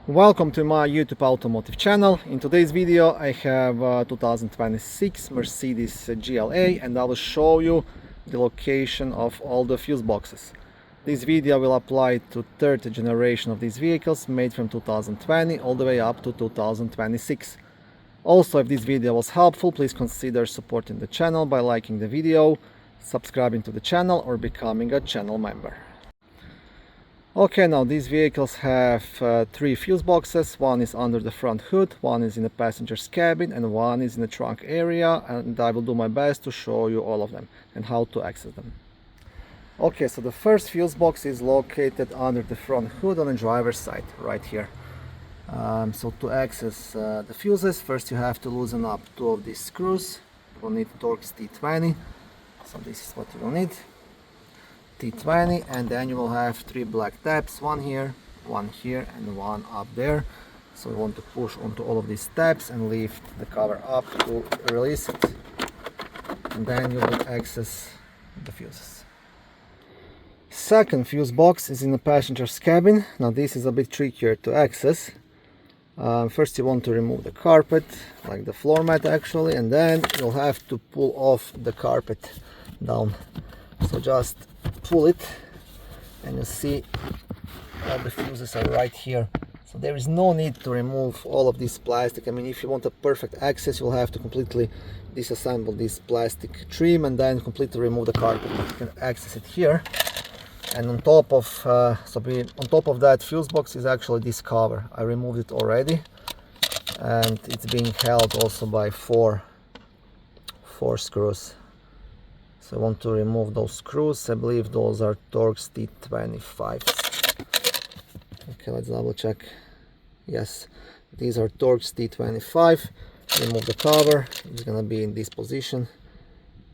Welcome to my YouTube automotive channel. In today's video I have a 2026 Mercedes GLA and I will show you the location of all the fuse boxes. This video will apply to third generation of these vehicles made from 2020 all the way up to 2026. Also, if this video was helpful, please consider supporting the channel by liking the video, subscribing to the channel or becoming a channel member. Okay, now these vehicles have three fuse boxes. One is under the front hood, one is in the passenger's cabin, and one is in the trunk area, and I will do my best to show you all of them and how to access them. Okay, so the first fuse box is located under the front hood on the driver's side, right here. So to access the fuses, first you have to loosen up two of these screws. You will need Torx T20, so this is what you will need. T20, and then you will have three black tabs, one here, and one up there. So you want to push onto all of these tabs and lift the cover up to release it, and then you will access the fuses. Second fuse box is in the passenger's cabin. Now this is a bit trickier to access. First you want to remove the carpet, like the floor mat actually, and then you'll have to pull off the carpet down. So just pull it and you see all the fuses are right here. So there is no need to remove all of this plastic. I mean, if you want a perfect access, you'll have to completely disassemble this plastic trim and then completely remove the carpet. You can access it here. And on top of that fuse box is actually this cover. I removed it already, and it's being held also by four screws. So I want to remove those screws. I believe those are Torx T25. Okay, let's double check. Yes, these are Torx T25. Remove the cover. It's gonna be in this position,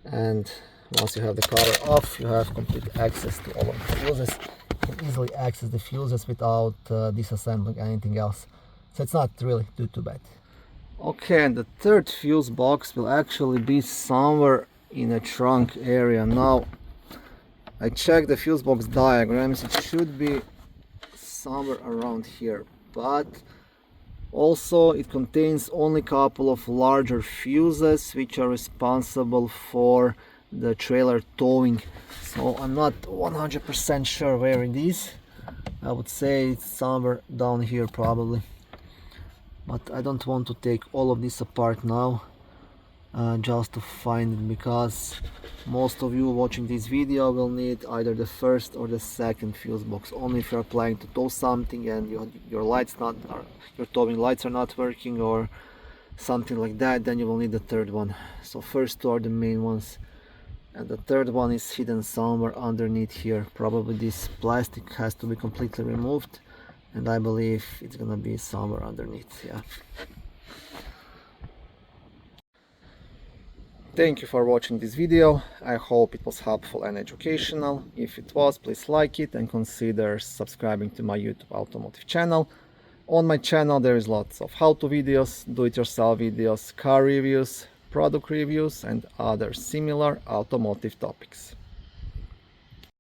and once you have the cover off, you have complete access to all of the fuses. You can easily access the fuses without disassembling anything else. So it's not really too bad. Okay, and the third fuse box will actually be somewhere in a trunk area. Now I checked the fuse box diagrams. It should be somewhere around here, but also it contains only a couple of larger fuses which are responsible for the trailer towing. So I'm not 100% sure where it is. I would say it's somewhere down here probably, but I don't want to take all of this apart now just to find it, because most of you watching this video will need either the first or the second fuse box. Only if you're planning to tow something and your towing lights are not working or something like that, then you will need the third one. So first two are the main ones, and the third one is hidden somewhere underneath here. Probably this plastic has to be completely removed, and I believe it's gonna be somewhere underneath. Yeah. Thank you for watching this video. I hope it was helpful and educational. If it was, please like it and consider subscribing to my YouTube automotive channel. On my channel there is lots of how-to videos, do-it-yourself videos, car reviews, product reviews and other similar automotive topics.